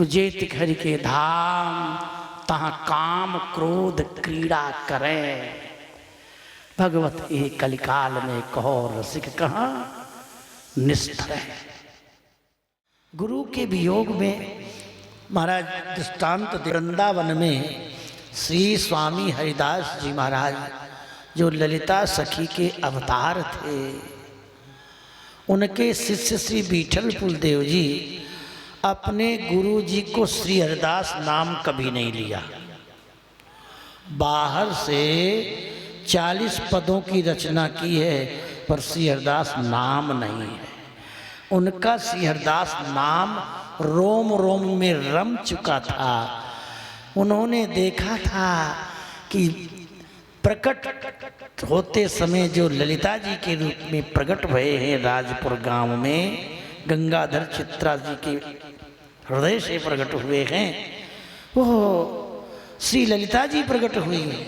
जेत हरि के धाम तहाँ काम क्रोध क्रीड़ा करें। भगवत ये कलिकाल में कहो रसिक कहाँ निस्तर है। गुरु के वियोग में महाराज दृष्टांत वृंदावन में श्री स्वामी हरिदास जी महाराज जो ललिता सखी के अवतार थे, उनके शिष्य श्री विठलपुल देव जी अपने गुरु जी को श्री हरिदास नाम कभी नहीं लिया। बाहर से 40 पदों की रचना की है पर श्री हरिदास नाम नहीं है। उनका श्री हरिदास नाम रोम रोम में रम चुका था। उन्होंने देखा था कि प्रकट होते समय जो ललिता जी के रूप में प्रकट भये हैं राजपुर गांव में, गंगाधर चित्रा जी के हृदय से प्रकट हुए हैं, वो श्री ललिता जी प्रकट हुई हैं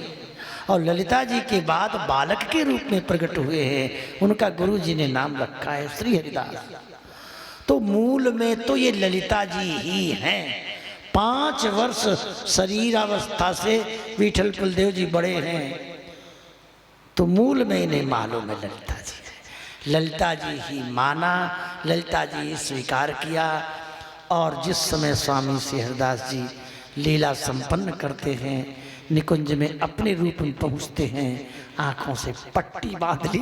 और ललिता जी के बाद बालक के रूप में प्रकट हुए हैं। उनका गुरु जी ने नाम रखा है श्री हरिदास। तो मूल में तो ये ललिता जी ही हैं। 5 वर्ष शरीर अवस्था से विठलपुल देव जी बड़े हैं, तो मूल में इन्हें मालूम है ललिता जी है। ललिता जी ही माना, ललिता जी ही स्वीकार किया। और जिस समय स्वामी श्री हरिदास जी लीला संपन्न करते हैं, निकुंज में अपने रूप में पहुँचते हैं, आँखों से पट्टी बांध ली।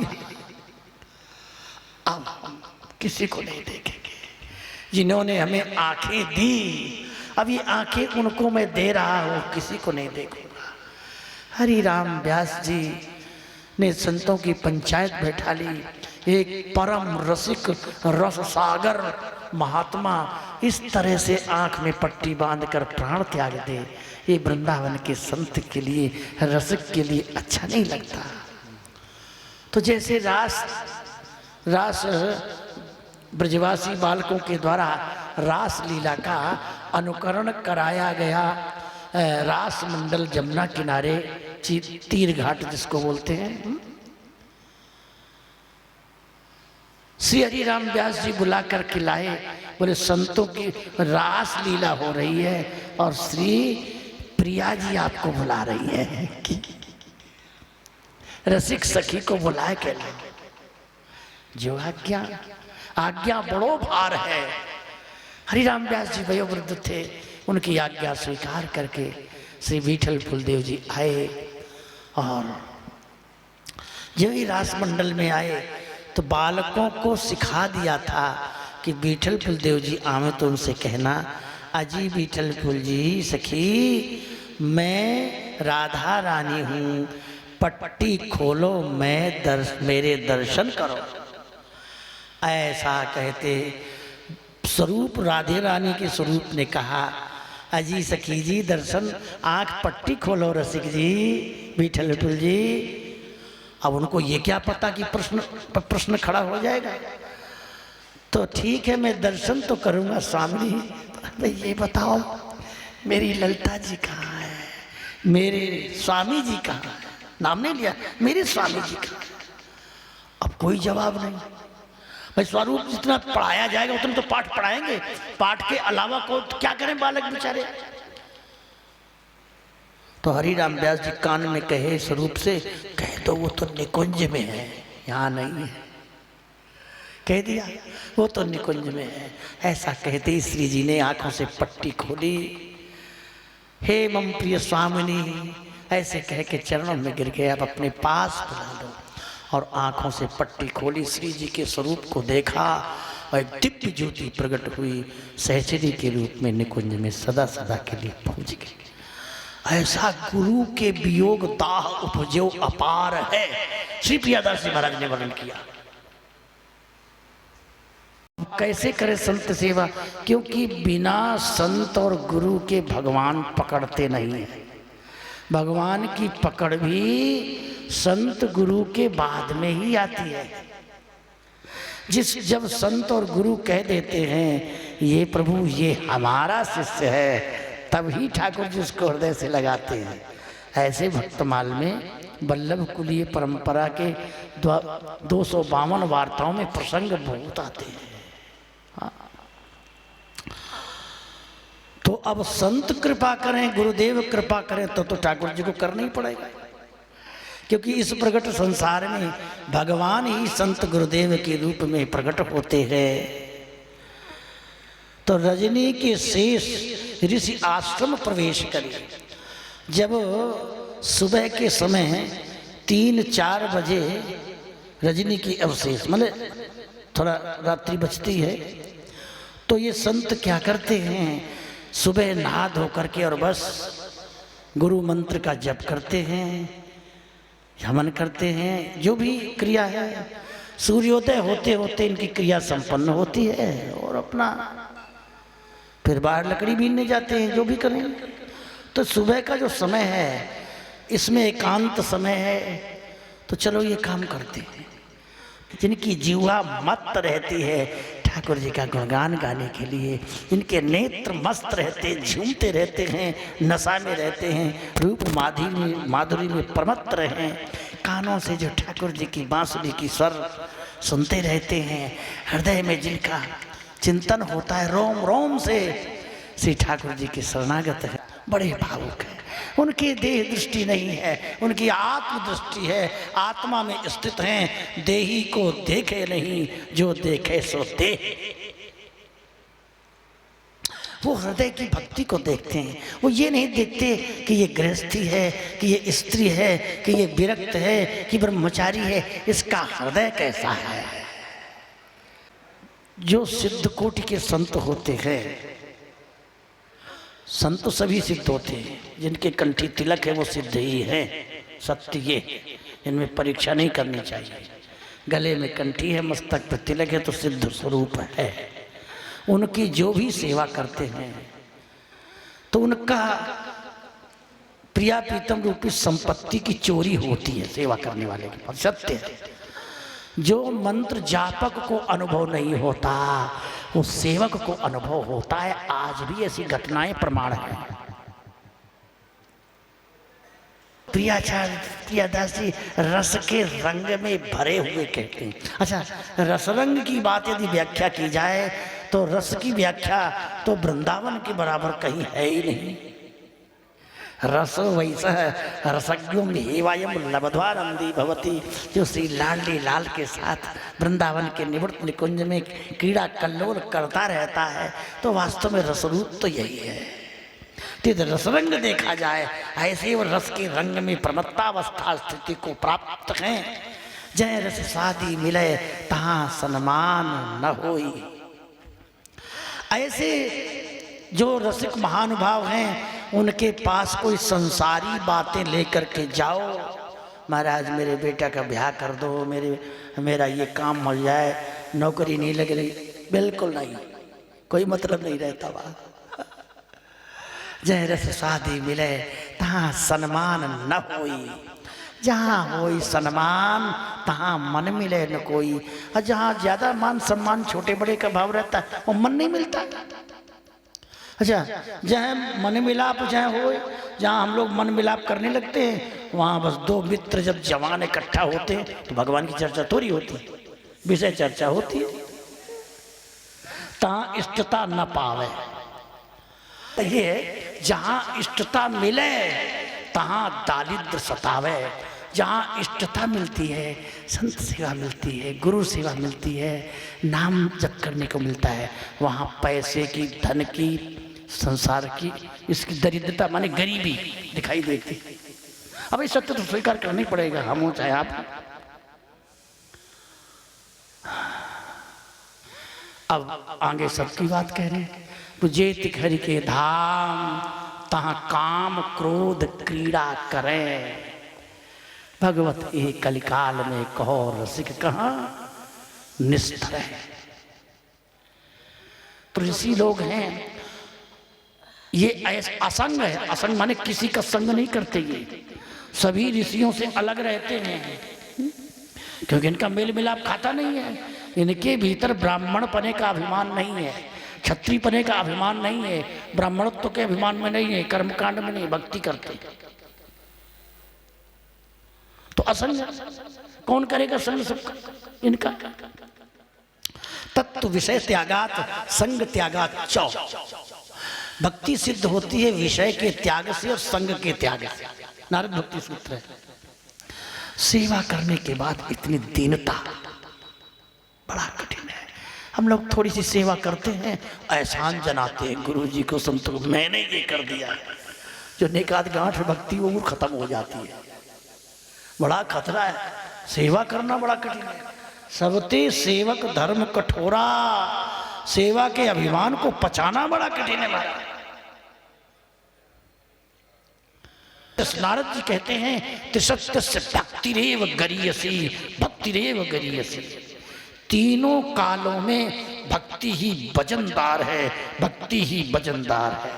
अब हम किसी को नहीं देखेंगे। जिन्होंने हमें आँखें दी, अब ये आँखें उनको मैं दे रहा हूँ, किसी को नहीं देखूंगा। हरि राम व्यास जी ने संतों की पंचायत बैठा ली। एक परम रसिक रस सागर महात्मा इस तरह से आँख में पट्टी बांधकर प्राण त्याग दे, ये वृंदावन के संत के लिए, रसिक के लिए अच्छा नहीं लगता। तो जैसे रास ब्रजवासी बालकों के द्वारा रास लीला का अनुकरण कराया गया, रास मंडल जमुना किनारे तीर घाट जिसको बोलते हैं, श्री हरि राम व्यास जी बुला कर के लाए। बोले संतों की रास लीला हो रही है और श्री प्रिया जी आपको बुला रही है कि रसिक सखी को बुलाए के लाए। जो आज्ञा बड़ो भार है। हरि राम व्यास जी वयोवृद्ध थे, उनकी आज्ञा स्वीकार करके श्री विठलपुल देव जी आए। और जब ही रास मंडल में आए तो बालकों को सिखा दिया था कि विठलपुल देव जी आवे तो उनसे कहना, अजी विठलपुल जी सखी मैं राधा रानी हूँ, पट्टी खोलो मेरे दर्शन करो। ऐसा कहते स्वरूप राधे रानी के स्वरूप ने कहा, अजी सखी जी दर्शन, आँख पट्टी खोलो रसिक जी, विठलपुल जी। अब उनको ये क्या पता कि प्रश्न खड़ा हो जाएगा। तो ठीक है मैं दर्शन तो करूँगा स्वामी, तो ये बताओ मेरी ललिता जी कहाँ है, मेरे स्वामी जी कहाँ है। नाम नहीं लिया, मेरे स्वामी जी कहाँ है। अब कोई जवाब नहीं। भाई स्वरूप जितना पढ़ाया जाएगा उतना तो पाठ पढ़ाएंगे, पाठ के अलावा को तो क्या करें बालक बेचारे। तो हरि राम व्यास जी कान में कहे स्वरूप से, कह दो वो तो निकुंज में है, यहाँ नहीं है। कह दिया वो तो निकुंज में है। ऐसा कहते ही श्री जी ने आंखों से पट्टी खोली। हे मम प्रिय स्वामिनी, ऐसे कह के चरणों में गिर गए, अब अपने पास बुला लो। और आंखों से पट्टी खोली, श्री जी के स्वरूप को देखा और एक दिव्य ज्योति प्रकट हुई, सहचरी के रूप में निकुंज में सदा सदा के लिए पहुंच गई। ऐसा गुरु के वियोग दाह उपजो अपार है, श्री प्रियादास जी महाराज ने वर्णन किया। कैसे करे संत सेवा, क्योंकि बिना संत और गुरु के भगवान पकड़ते नहीं है। भगवान की पकड़ भी संत गुरु के बाद में ही आती है। जब संत और गुरु कह देते हैं ये प्रभु ये हमारा शिष्य है, तभी ठाकुर जी उसको हृदय से लगाते हैं। ऐसे भक्तमाल में वल्लभ कुलीय परंपरा के 252 वार्ताओं में प्रसंग बहुत आते हैं। हाँ। तो अब संत कृपा करें, गुरुदेव कृपा करें तो ठाकुर जी को करना ही पड़ेगा, क्योंकि इस प्रकट संसार में भगवान ही संत गुरुदेव के रूप में प्रकट होते हैं। तो रजनी के शेष ऋषि आश्रम प्रवेश करे। जब सुबह के समय 3-4 बजे रजनी की अवशेष मतलब थोड़ा रात्रि बचती है, तो ये संत क्या करते हैं, सुबह नहा धो करके और बस गुरु मंत्र का जप करते हैं, हवन करते हैं, जो भी क्रिया है सूर्योदय होते होते इनकी क्रिया संपन्न होती है, और अपना फिर बाहर लकड़ी बीनने जाते हैं, जो भी करें। तो सुबह का जो समय है इसमें एकांत समय है, तो चलो ये काम करते हैं। जिनकी जीवा मत रहती है ठाकुर जी का गुणगान गाने के लिए, इनके नेत्र मस्त रहते, झूमते रहते हैं, नशा में रहते हैं, रूप माधुरी में प्रमत्त रहे, कानों से जो ठाकुर जी की बांसुरी की स्वर सुनते रहते हैं, हृदय में जिनका चिंतन होता है, रोम रोम से श्री ठाकुर जी के शरणागत है, बड़े भावुक है। उनकी देह दृष्टि नहीं है, उनकी आत्म दृष्टि है, आत्मा में स्थित हैं, देही को देखे नहीं, जो देखे सो दे। वो हृदय की भक्ति को देखते हैं, वो ये नहीं देखते कि ये गृहस्थी है, कि ये स्त्री है, कि ये विरक्त है, कि ब्रह्मचारी है, इसका हृदय कैसा है। जो सिद्ध कोटि के संत होते हैं, संत सभी सिद्ध होते हैं, जिनके कंठी तिलक है वो सिद्ध ही है, सत्य ये, इनमें परीक्षा नहीं करनी चाहिए। गले में कंठी है, मस्तक पर तिलक है, तो सिद्ध स्वरूप है। उनकी जो भी सेवा करते हैं तो उनका प्रिया प्रीतम रूपी संपत्ति की चोरी होती है सेवा करने वाले के पास, सत्य है। जो मंत्र जापक को अनुभव नहीं होता वो सेवक को अनुभव होता है। आज भी ऐसी घटनाएं प्रमाण हैं। प्रियादासी रस के रंग में भरे हुए कहते हैं। अच्छा, रसरंग की बात यदि व्याख्या की जाए तो रस की व्याख्या तो वृंदावन के बराबर कहीं है ही नहीं। रस वैसा रसज्ञों हेवायम लब्ध्वानंदी भवती, जो श्री लाडली लाल के साथ वृंदावन के निवृत्त निकुंज में क्रीड़ा कल्लोल करता रहता है, तो वास्तव में रसरूप तो यही है। तो रसरंग देखा जाए, ऐसे वो रस के रंग में प्रमत्तावस्था स्थिति को प्राप्त हैं। जय रस शादी मिले तहाँ सन्मान न होई। ऐसे जो रसिक महानुभाव हैं उनके पास कोई संसारी बातें लेकर के जाओ, महाराज मेरे बेटा का ब्याह कर दो, मेरा ये काम हो जाए, नौकरी नहीं लग रही, बिल्कुल नहीं, कोई मतलब नहीं रहता वहाँ। जय रस शादी मिले तहाँ सन्मान न होई, जहाँ होई सन्मान तहाँ मन मिले न कोई। और जहाँ ज्यादा मान सम्मान छोटे बड़े का भाव रहता है वो मन नहीं मिलता। अच्छा, जहाँ मन मिलाप जहाँ हो, जहाँ हम लोग मन मिलाप करने लगते हैं, वहाँ बस दो मित्र जब जवान इकट्ठा होते हैं तो भगवान की चर्चा थोड़ी होती, विषय चर्चा होती है। तहाँ इष्टता न पावे, तो ये जहाँ इष्टता मिले तहाँ दारिद्र सतावे। जहाँ इष्टता मिलती है, संत सेवा मिलती है, गुरु सेवा मिलती है, नाम जप करने को मिलता है, वहाँ पैसे की, धन की, संसार की इसकी दरिद्रता माने गरीबी दिखाई देती। अब इस सत्य तो स्वीकार करना ही पड़ेगा, हम हो चाहे आप। अब आगे सबकी बात कह रहे हैं। जे तिक हरि के धाम तहाँ काम क्रोध क्रीड़ा करें, भगवत ये कलिकाल में कहो रसिक कहाँ निस्तर है। तो ऋषि लोग हैं, ये असंग है। असंग माने किसी का संग नहीं करते, ये सभी ऋषियों से अलग रहते हैं, क्योंकि इनका मेल मिलाप खाता नहीं है। इनके भीतर ब्राह्मण पने का अभिमान नहीं है, क्षत्रिय पने का अभिमान नहीं है, ब्राह्मणत्व के अभिमान में नहीं है, कर्मकांड में नहीं, भक्ति करते। तो असंग कौन करेगा संग सबका इनका। तत्व विषय त्यागात संग त्यागात चौ। भक्ति सिद्ध होती है विषय के त्याग से और संग के त्याग से। नारद भक्ति सूत्र है। सेवा करने के बाद इतनी दीनता बड़ा कठिन है। हम लोग थोड़ी सी सेवा करते हैं, एहसान जनाते हैं गुरु जी को, संतों को, मैंने ये कर दिया। जो निकात गांठ भक्ति वो खत्म हो जाती है। बड़ा खतरा है, सेवा करना बड़ा कठिन है। सबते सेवक धर्म कठोरा, सेवा के अभिमान को पचाना बड़ा कठिन है महाराज। नारद जी कहते हैं त्रिसत्य भक्तिरेव गरीयसी, भक्तिरेव गरीयसी। तीनों कालों में भक्ति ही वजनदार है, भक्ति ही वजनदार है।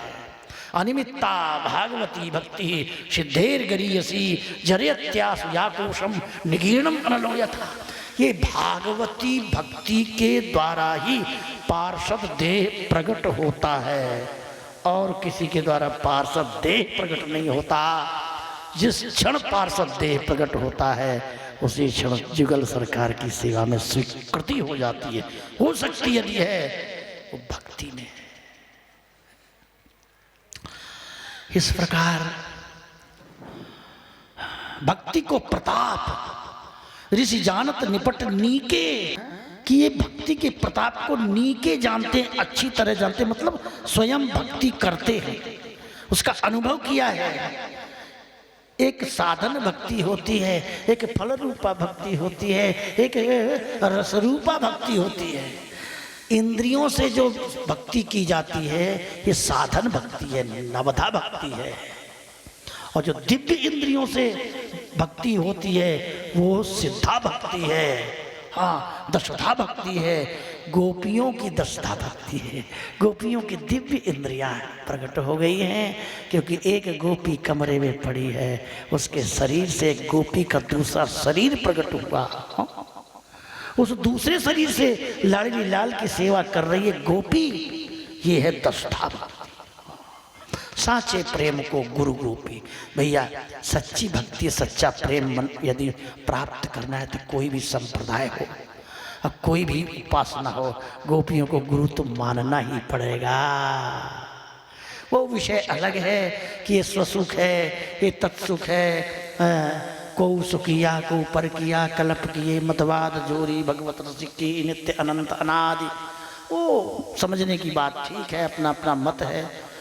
अनिमित्ता भागवती भक्ति सिद्धेर गरीयसी, जरेत्यासु याकोशम निगीर्णम अनलो यथा। ये भागवती भक्ति के द्वारा ही पार्षद देह प्रकट होता है, और किसी के द्वारा पार्षद देह प्रकट नहीं होता। जिस क्षण पार्षद देह प्रकट होता है उसी क्षण जुगल सरकार की सेवा में स्वीकृति हो जाती है। हो सकती यदि है वो भक्ति में। इस प्रकार भक्ति को प्रताप ऋषि जानत निपट नीके, कि ये भक्ति के प्रताप को नीके जानते हैं, अच्छी तरह जानते हैं, मतलब स्वयं भक्ति करते हैं, उसका अनुभव किया है। एक साधन भक्ति होती है, एक फल रूपा भक्ति होती है, एक रस रूपा भक्ति होती है। इंद्रियों से जो भक्ति की जाती है ये साधन भक्ति है, नवधा भक्ति है। और जो दिव्य इंद्रियों से भक्ति होती है वो सिद्धा भक्ति है। हाँ, दशधा भक्ति है, गोपियों की दशधा भक्ति है। गोपियों की दिव्य इंद्रियां प्रकट हो गई हैं, क्योंकि एक गोपी कमरे में पड़ी है, उसके शरीर से एक गोपी का दूसरा शरीर प्रकट हुआ। उस दूसरे शरीर से लाडली लाल की सेवा कर रही है गोपी, ये है दशधा भक्ति। साचे प्रेम को गुरु गोपी। भैया सच्ची भक्ति, सच्चा प्रेम यदि प्राप्त करना है तो कोई भी संप्रदाय हो, अब कोई भी उपासना हो, गोपियों को गुरु तो मानना ही पड़ेगा। वो विषय अलग है कि ये स्वसुख है, ये तत्सुख है, को सुखिया को पर किया कल्प किए मतवाद जोरी भगवत रसिकी नित्य अनंत अनादि। वो समझने की बात ठीक है, अपना अपना मत है।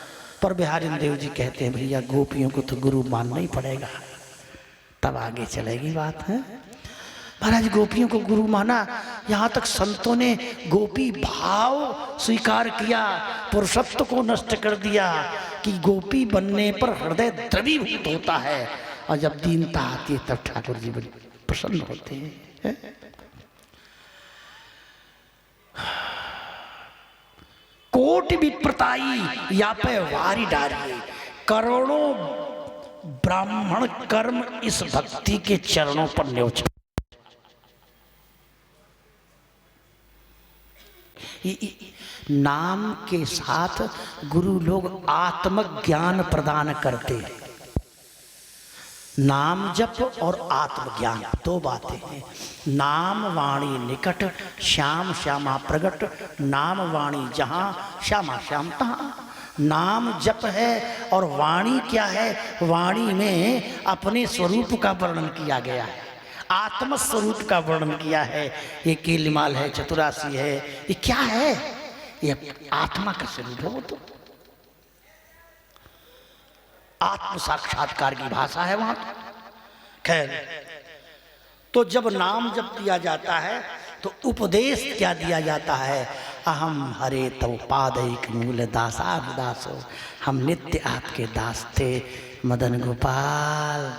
पर बिहारी देव जी कहते हैं भैया गोपियों को तो गुरु मानना ही पड़ेगा, तब आगे चलेगी बात है। महाराज गोपियों को गुरु माना, यहाँ तक संतों ने गोपी भाव स्वीकार किया, पुरुषत्व को नष्ट कर दिया कि गोपी बनने पर हृदय द्रवीभूत होता है, और जब दीनता आती है तब ठाकुर जी बड़े प्रसन्न होते हैं। कोटि विप्रताई या पे वारी डारिए, करोड़ों ब्राह्मण कर्म इस भक्ति के चरणों पर न्योछ। नाम के साथ गुरु लोग आत्मज्ञान प्रदान करते हैं। नाम जप और आत्मज्ञान दो बातें हैं। नाम वाणी निकट, श्याम श्यामा प्रगट। नाम वाणी जहाँ, श्यामा श्याम तहाँ। नाम जप है और वाणी क्या है? वाणी में अपने स्वरूप का वर्णन किया गया है, आत्म स्वरूप का वर्णन किया है। ये कीलिमाल है, चतुरासी है, ये क्या है? ये आत्मा का स्वरूप है। वो तो आत्म साक्षात्कार की भाषा है वहां। खैर, तो जब नाम जब दिया जाता है तो उपदेश क्या दिया जाता है? अहम हरे तव पादैक मूल दासा दासो, हम नित्य आपके दास थे मदन गोपाल,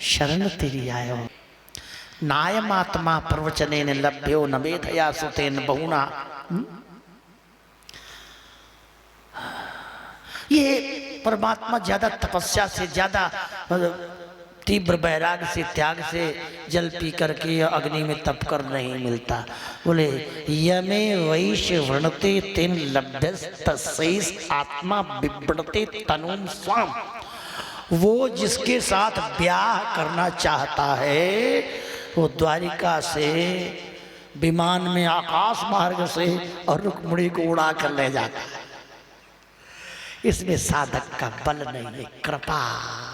शरण तेरी आयो। नायमात्मा प्रवचनेन लभ्यो न वेदया सुतेन बहुना। ये परमात्मा ज्यादा तपस्या से, ज्यादा तीव्र वैराग से, त्याग से जल पी करके अग्नि में तप कर नहीं मिलता। बोले यमे वैश्य वृणते तेन लभ्यस्तस्यैष आत्मा बिभ्रते तनुम स्वाम। वो जिसके साथ ब्याह करना चाहता है वो द्वारिका से विमान में आकाश मार्ग से और रुक्मिणी को उड़ा कर ले जाता है। इसमें साधक का बल नहीं है, कृपा।